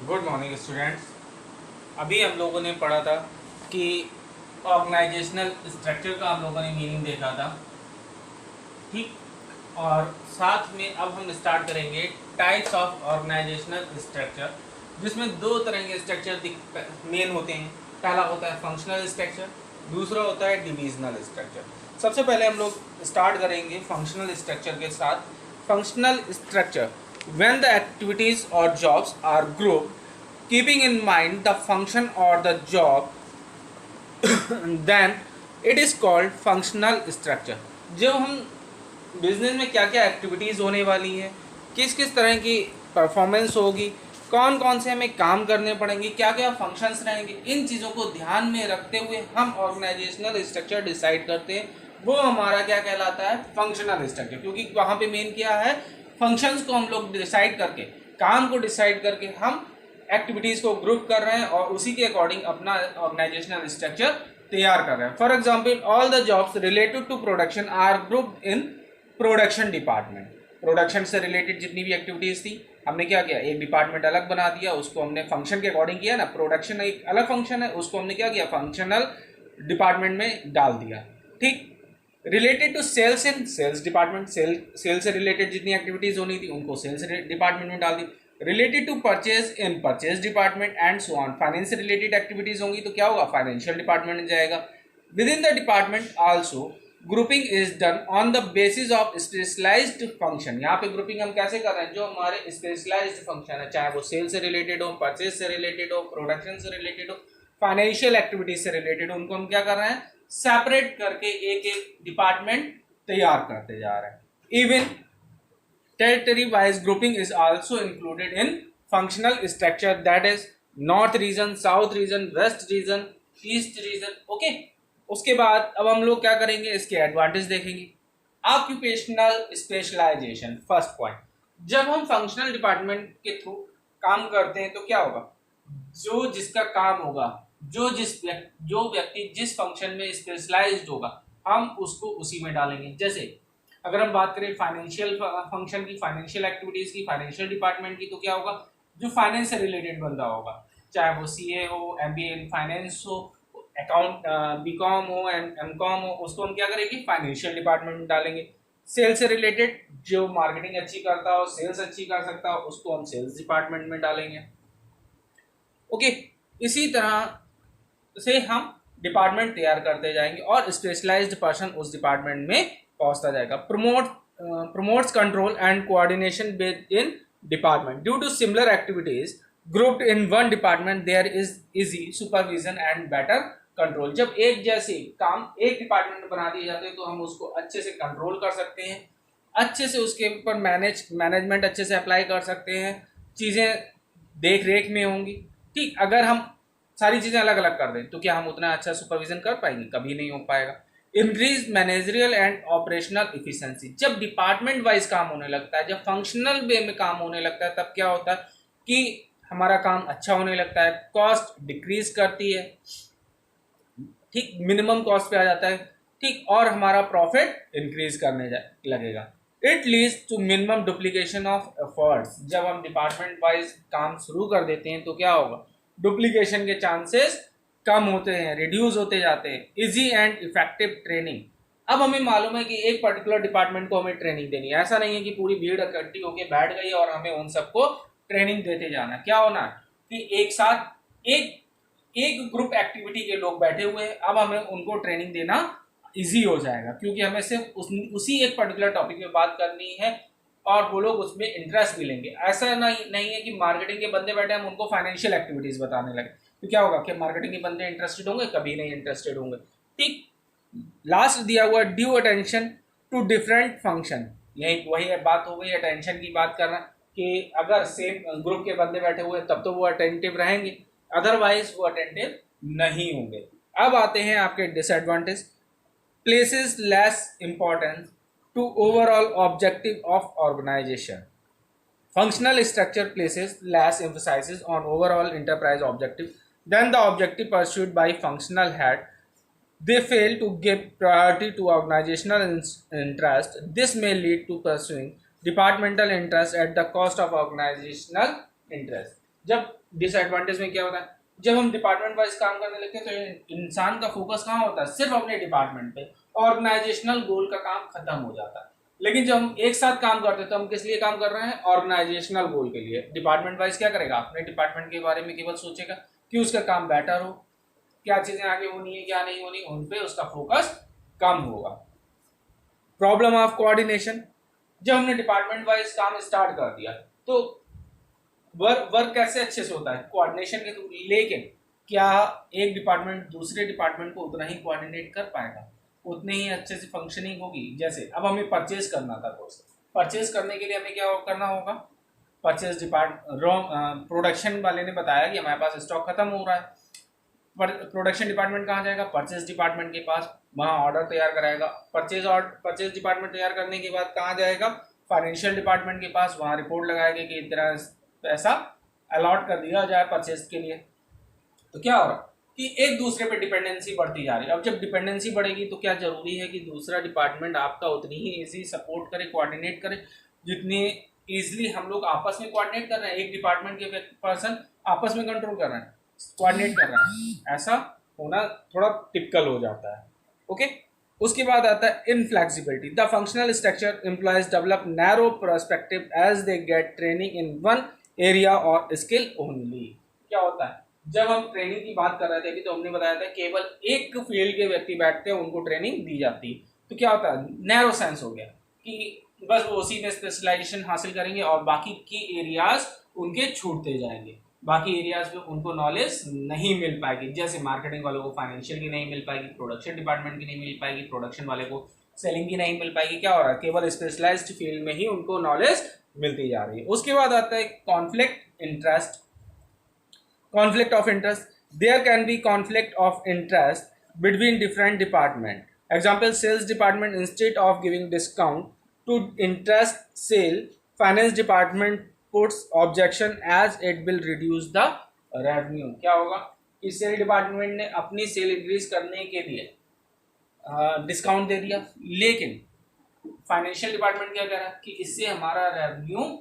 Good morning students. अभी हम लोगों ने पढ़ा था कि ऑर्गेनाइजेशनल स्ट्रक्चर का हम लोगों ने मीनिंग देखा था, ठीक। और साथ में अब हम स्टार्ट करेंगे टाइप्स ऑफ ऑर्गेनाइजेशनल स्ट्रक्चर, जिसमें दो तरह के स्ट्रक्चर मेन होते हैं। पहला होता है फंक्शनल स्ट्रक्चर, दूसरा होता है डिविजनल स्ट्रक्चर। सबसे पहले हम लोग स्टार्ट करेंगे फंक्शनल स्ट्रक्चर के साथ। Functional structure, when the activities or jobs are grouped keeping in mind the function or the job, then it is called functional structure। जब हम बिजनेस में क्या क्या एक्टिविटीज़ होने वाली हैं, किस किस तरह की परफॉर्मेंस होगी, कौन कौन से हमें काम करने पड़ेंगे, क्या क्या फंक्शंस रहेंगे, इन चीज़ों को ध्यान में रखते हुए हम ऑर्गेनाइजेशनल स्ट्रक्चर डिसाइड करते हैं। वो हमारा क्या कहलाता है? Functional structure. क्योंकि वहाँ पे मेन क्या है? फंक्शंस को हम लोग डिसाइड करके, काम को डिसाइड करके हम एक्टिविटीज़ को ग्रुप कर रहे हैं और उसी के अकॉर्डिंग अपना ऑर्गेनाइजेशनल स्ट्रक्चर तैयार कर रहे हैं। For example, all the jobs related to production are grouped in production department. Production से रिलेटेड जितनी भी एक्टिविटीज़ थी, हमने क्या किया? एक डिपार्टमेंट अलग बना दिया, उसको हमने फंक्शन के अकॉर्डिंग किया ना। प्रोडक्शन एक अलग फंक्शन है, उसको हमने क्या किया? फंक्शनल डिपार्टमेंट में डाल दिया, ठीक। Related to sales in sales department, sale से रिलेटेड जितनी एक्टिविटीज़ होनी थी उनको सेल्स डिपार्टमेंट में डाल दी। Related to purchase in purchase department and so on. Finance से रिलेटेड एक्टिविटीज़ होंगी तो क्या होगा? फाइनेंशियल डिपार्टमेंट में जाएगा। Within the department also grouping is done on the basis of specialised function. यहाँ पे ग्रुपिंग हम कैसे कर रहे हैं? जो हमारे स्पेशलाइज्ड फंक्शन है, चाहे वो सेल से रिलेटेड हो, परचेज से रिलेटेड हो, प्रोडक्शन से रिलेटेड हो, फाइनेंशियल एक्टिविटीज से रिलेटेड हो, उनको हम क्या कर रहे हैं? सेपरेट करके एक एक डिपार्टमेंट तैयार करते जा रहे हैं। Even territory wise grouping is also included in functional structure, that is north region, south region, west region, east region। Okay, उसके बाद अब हम लोग क्या करेंगे? इसके एडवांटेज देखेंगे। Occupational specialisation, first point. जब हम फंक्शनल डिपार्टमेंट के थ्रू काम करते हैं तो क्या होगा? जो जिसका काम होगा, जो व्यक्ति जिस फंक्शन में स्पेशलाइज्ड होगा, हम उसको उसी में डालेंगे। जैसे अगर हम बात करें फाइनेंशियल फंक्शन की, फाइनेंशियल एक्टिविटीज की, फाइनेंशियल डिपार्टमेंट की, तो क्या होगा? जो फाइनेंस से रिलेटेड बंदा होगा, चाहे वो सीए हो, एमबीए इन फाइनेंस हो, अकाउंट बीकॉम हो, एमकॉम हो, उसको हम क्या करेंगे? फाइनेंशियल डिपार्टमेंट में डालेंगे। सेल्स से रिलेटेड जो मार्केटिंग अच्छी करता हो, सेल्स अच्छी कर सकता हो, उसको हम सेल्स डिपार्टमेंट में डालेंगे। ओके, इसी तरह से हम डिपार्टमेंट तैयार करते जाएंगे और स्पेशलाइज्ड पर्सन उस डिपार्टमेंट में पहुंचता जाएगा। Promotes control and coordination in department due to similar activities grouped in one department, there is easy supervision and better control. जब एक जैसे काम एक डिपार्टमेंट में बना दिए जाते हैं तो हम उसको अच्छे से कंट्रोल कर सकते हैं, अच्छे से उसके ऊपर मैनेजमेंट अच्छे से अप्लाई कर सकते हैं, चीज़ें देख रेख में होंगी, ठीक। अगर हम सारी चीज़ें अलग अलग कर दें तो क्या हम उतना अच्छा सुपरविजन कर पाएंगे? कभी नहीं हो पाएगा। Increase managerial and operational efficiency. जब डिपार्टमेंट वाइज काम होने लगता है, जब फंक्शनल वे में काम होने लगता है, तब क्या होता है कि हमारा काम अच्छा होने लगता है, कॉस्ट डिक्रीज करती है, ठीक, मिनिमम कॉस्ट पे आ जाता है, ठीक, और हमारा प्रॉफिट इंक्रीज करने लगेगा। It leads to minimum duplication of efforts. जब हम डिपार्टमेंट वाइज काम शुरू कर देते हैं तो क्या होगा? डुप्लीकेशन के चांसेस कम होते हैं, रिड्यूस होते जाते हैं। Easy and effective training. अब हमें मालूम है कि एक पर्टिकुलर डिपार्टमेंट को हमें ट्रेनिंग देनी है। ऐसा नहीं है कि पूरी भीड़ इकट्ठी होकर बैठ गई और हमें उन सबको ट्रेनिंग देते जाना है। क्या होना है कि एक साथ एक एक ग्रुप एक्टिविटी के लोग बैठे हुए हैं, अब हमें उनको ट्रेनिंग देना इजी हो जाएगा, क्योंकि हमें सिर्फ उसी एक पर्टिकुलर टॉपिक में बात करनी है और वो लोग उसमें इंटरेस्ट भी लेंगे। ऐसा नहीं है कि मार्केटिंग के बंदे बैठे हम उनको फाइनेंशियल एक्टिविटीज बताने लगे, तो क्या होगा कि मार्केटिंग के बंदे इंटरेस्टेड होंगे? कभी नहीं इंटरेस्टेड होंगे, ठीक। लास्ट दिया हुआ due attention to different function. यही वही बात हो गई अटेंशन की बात करना, कि अगर सेम ग्रुप के बंदे बैठे हुए तब तो वो अटेंटिव रहेंगे, अदरवाइज वो अटेंटिव नहीं होंगे। अब आते हैं आपके disadvantage. Places less importance to overall objective of organisation. Functional structure places less emphasis on overall enterprise objective than the objective pursued by functional head. They fail to give priority to organizational interest. This may lead to pursuing departmental interest at the cost of organizational interest. जब disadvantage में क्या होता है, जब हम department wise काम करने लगते हैं तो इंसान का फोकस कहाँ होता है, सिर्फ अपने डिपार्टमेंट पे, ऑर्गेनाइजेशनल गोल का काम खत्म हो जाता है। लेकिन जब हम एक साथ काम करते हैं तो हम किस लिए काम कर रहे हैं, ऑर्गेनाइजेशनल गोल के लिए। डिपार्टमेंट वाइज क्या करेगा, अपने डिपार्टमेंट के बारे में केवल सोचेगा कि उसका काम बेटर हो, क्या चीजें आगे होनी है क्या नहीं होनी, उन पे उसका फोकस कम होगा। प्रॉब्लम ऑफ कोऑर्डिनेशन, जब हमने डिपार्टमेंट वाइज काम स्टार्ट कर दिया तो वर्क कैसे अच्छे से होता है, कोऑर्डिनेशन के थ्रू। लेकिन क्या एक डिपार्टमेंट दूसरे डिपार्टमेंट को उतना ही कोऑर्डिनेट कर पाएगा, उतनी ही अच्छे से फंक्शनिंग होगी। जैसे अब हमें परचेज करना था, परचेज करने के लिए हमें क्या करना होगा, परचेज प्रोडक्शन वाले ने बताया कि हमारे पास स्टॉक खत्म हो रहा है, प्रोडक्शन डिपार्टमेंट कहाँ जाएगा, परचेज डिपार्टमेंट के पास, वहाँ ऑर्डर तैयार कराएगा। परचेज डिपार्टमेंट तैयार करने के बाद कहाँ जाएगा, फाइनेंशियल डिपार्टमेंट के पास, वहाँ रिपोर्ट लगाएगा कि इतना पैसा अलॉट कर दिया जाए परचेज के लिए। तो क्या हो रहा कि एक दूसरे पे डिपेंडेंसी बढ़ती जा रही है। अब जब डिपेंडेंसी बढ़ेगी तो क्या जरूरी है कि दूसरा डिपार्टमेंट आपका उतनी ही ईजी सपोर्ट करे, कोऑर्डिनेट करे, जितनी ईजिली हम लोग आपस में कोऑर्डिनेट कर रहे हैं। एक डिपार्टमेंट के पर्सन आपस में कंट्रोल कर रहे हैं, कोऑर्डिनेट कर रहे हैं, ऐसा होना थोड़ा टिपिकल हो जाता है। ओके, उसके बाद आता है inflexibility. The functional structure employees develop narrow perspective as they get training in one area और स्किल ओनली। क्या होता है, जब हम ट्रेनिंग की बात कर रहे थे अभी तो हमने बताया था केवल एक फील्ड के व्यक्ति बैठते हैं, उनको ट्रेनिंग दी जाती है। तो क्या होता है, नैरो सेंस हो गया कि बस वो उसी में स्पेशलाइजेशन हासिल करेंगे और बाकी की एरियाज उनके छूटते जाएंगे, बाकी एरियाज में उनको नॉलेज नहीं मिल पाएगी। जैसे मार्केटिंग वालों को फाइनेंशियल की नहीं मिल पाएगी, प्रोडक्शन डिपार्टमेंट की नहीं मिल पाएगी, प्रोडक्शन वाले को सेलिंग की नहीं मिल पाएगी। क्या हो रहा है, केवल स्पेशलाइज्ड फील्ड में ही उनको नॉलेज मिलती जा रही है। उसके बाद आता है conflict interest, conflict of interest. There can be conflict of interest between different department. Example, sales department instead of giving discount to interest sale, finance department puts objection as it will reduce the revenue. क्या होगा कि cell department ने अपनी cell increase करने के लिए discount दे दिया, लेकिन फाइनेंशियल डिपार्टमेंट क्या कह रहा है कि इससे हमारा रेवेन्यू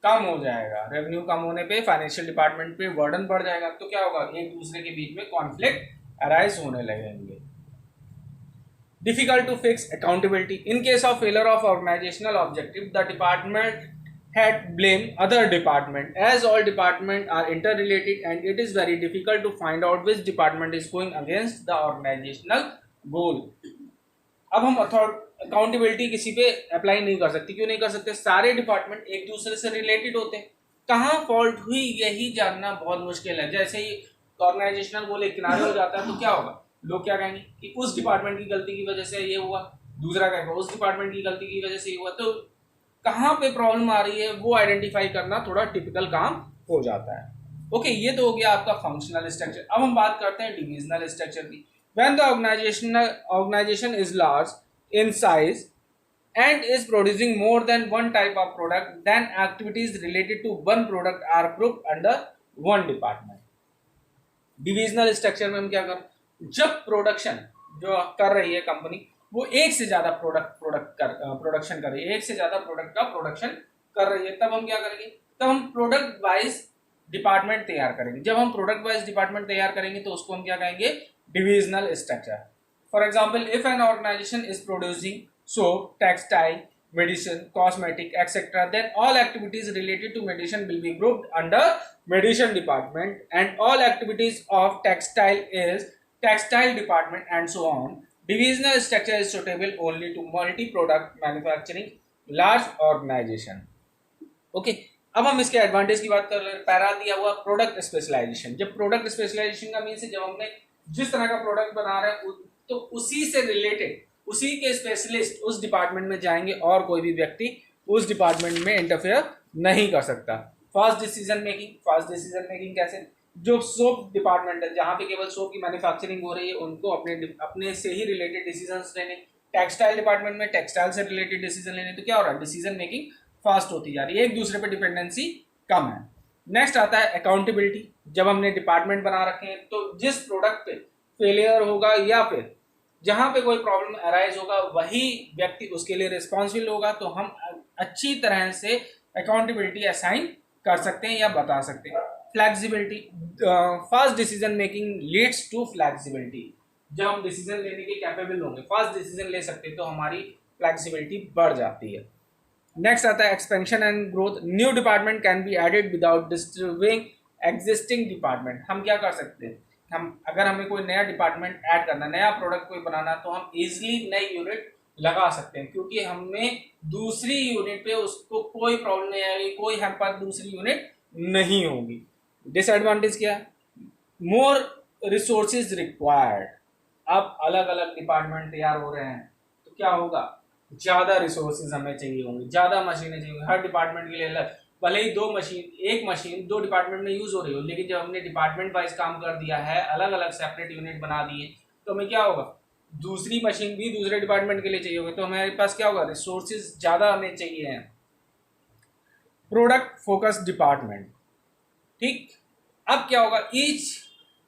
कम हो जाएगा, रेवेन्यू कम होने पे फाइनेंशियल डिपार्टमेंट पे बर्डन बढ़ जाएगा। तो क्या होगा, एक दूसरे के बीच में कॉन्फ्लिक्ट अराइज होने लगेंगे। Difficult to fix accountability. In case of failure of organisational objective the department had blame other department, as all department are interrelated and it is very difficult to find out which department is going against the organizational goal. अब हम accountability किसी पे apply नहीं कर सकते। क्यों नहीं कर सकते, सारे डिपार्टमेंट एक दूसरे से रिलेटेड होते हैं, कहाँ फॉल्ट हुई यही जानना बहुत मुश्किल है। जैसे ही ऑर्गेनाइजेशनल गोल एक किनारे हो जाता है तो क्या होगा, लोग क्या कहेंगे कि उस डिपार्टमेंट की गलती की वजह से ये हुआ, दूसरा कहेगा उस डिपार्टमेंट की गलती की वजह से ये हुआ। तो कहाँ पे प्रॉब्लम आ रही है वो आइडेंटिफाई करना थोड़ा टिपिकल काम हो जाता है। ओके, ये तो हो गया आपका फंक्शनल स्ट्रक्चर। अब हम बात करते हैं डिविजनल स्ट्रक्चर की। When the organization is large in size and is producing more than one type of product, then activities related to one product are grouped under one department. Divisional structure में हम क्या कर, जब production जो कर रही है कंपनी वो एक से ज्यादा प्रोडक्शन कर रही है, एक से ज्यादा प्रोडक्ट का प्रोडक्शन कर रही है, तब हम क्या करेंगे, तब हम प्रोडक्ट वाइज डिपार्टमेंट तैयार करेंगे। जब हम प्रोडक्ट वाइज डिपार्टमेंट तैयार करेंगे तो उसको हम क्या कहेंगे, divisional structure. For example, if an organisation is producing soap, textile, medicine, cosmetic, etc., then all activities related to medicine will be grouped under medicine department, and all activities of textile is textile department, and so on. Divisional structure is suitable only to multi-product manufacturing large organization. Okay, अब हम इसके advantage की बात कर रहे हैं। Para दिया हुआ प्रोडक्ट स्पेशलाइजेशन। जब प्रोडक्ट स्पेशलाइजेशन का मीन्स है जब हमने जिस तरह का प्रोडक्ट बना रहे हैं तो उसी से रिलेटेड उसी के स्पेशलिस्ट उस डिपार्टमेंट में जाएंगे और कोई भी व्यक्ति उस डिपार्टमेंट में इंटरफेयर नहीं कर सकता। फास्ट डिसीजन मेकिंग कैसे, जो सोप डिपार्टमेंट है जहाँ पे केवल सोप की मैन्युफैक्चरिंग हो रही है उनको अपने से ही रिलेटेड डिसीजंस लेने, टेक्सटाइल डिपार्टमेंट में टेक्सटाइल से रिलेटेड डिसीजन लेने। तो क्या हो रहा है, डिसीजन मेकिंग फास्ट होती जा रही है, एक दूसरे पे डिपेंडेंसी कम है। नेक्स्ट आता है अकाउंटेबिलिटी। जब हमने डिपार्टमेंट बना रखे हैं तो जिस प्रोडक्ट पे फेलियर होगा या फिर जहां पे कोई प्रॉब्लम अराइज होगा वही व्यक्ति उसके लिए रिस्पॉन्सिबल होगा, तो हम अच्छी तरह से अकाउंटेबिलिटी असाइन कर सकते हैं या बता सकते हैं। Flexibility, fast decision making leads to flexibility. जब हम डिसीजन लेने के कैपेबल होंगे, फास्ट डिसीजन ले सकते हैं, तो हमारी फ्लेक्सिबिलिटी बढ़ जाती है। नेक्स्ट आता है expansion and growth. New department can be added without disturbing existing department. हम क्या कर सकते हैं, हम अगर हमें कोई नया डिपार्टमेंट ऐड करना, नया प्रोडक्ट कोई बनाना, तो हम इजीली नई यूनिट लगा सकते हैं, क्योंकि हमें दूसरी यूनिट पे उसको कोई प्रॉब्लम नहीं आएगी, कोई हैम्पर दूसरी यूनिट नहीं होगी। डिसएडवांटेज क्या है, मोर रिसोर्सेज रिक्वायर्ड। अब अलग अलग डिपार्टमेंट तैयार हो रहे हैं तो क्या होगा, ज़्यादा रिसोर्सेज हमें चाहिए होंगे, ज़्यादा मशीनें चाहिए होंगी हर डिपार्टमेंट के लिए अलग। भले ही एक मशीन दो डिपार्टमेंट में यूज़ हो रही हो, लेकिन जब हमने डिपार्टमेंट वाइज काम कर दिया है, अलग अलग सेपरेट यूनिट बना दिए, तो हमें क्या होगा, दूसरी मशीन भी दूसरे डिपार्टमेंट के लिए चाहिए होगी, तो हमारे पास क्या होगा, रिसोर्सेज ज़्यादा हमें चाहिए हैं। प्रोडक्ट फोकस डिपार्टमेंट, ठीक। अब क्या होगा, each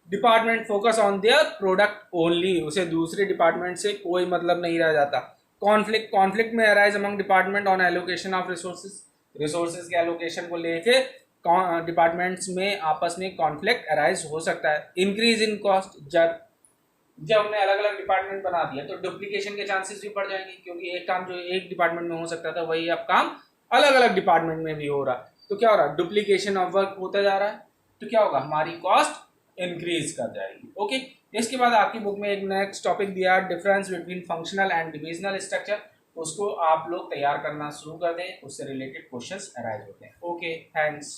department focus on their product only, उसे दूसरे डिपार्टमेंट से कोई मतलब नहीं रह जाता। कॉन्फ्लिक्ट में arise among department on allocation of resources के एलोकेशन को लेके डिपार्टमेंट्स में आपस में कॉन्फ्लिक्ट अराइज हो सकता है। इंक्रीज इन कॉस्ट, जब हमने अलग अलग डिपार्टमेंट बना दिया तो डुप्लीकेशन के चांसेस भी बढ़ जाएंगे, क्योंकि एक काम जो एक डिपार्टमेंट में हो सकता था, वही अब काम अलग अलग डिपार्टमेंट में भी हो रहा है, तो क्या हो रहा है, डुप्लीकेशन ऑफ वर्क होता जा रहा है, तो क्या होगा, हमारी कॉस्ट इंक्रीज कर जाएगी। ओके, इसके बाद आपकी बुक में एक नेक्स्ट टॉपिक दिया, difference between functional and divisional structure. उसको आप लोग तैयार करना शुरू कर दें, उससे रिलेटेड क्वेश्चंस अराइज होते हैं। Okay, thanks.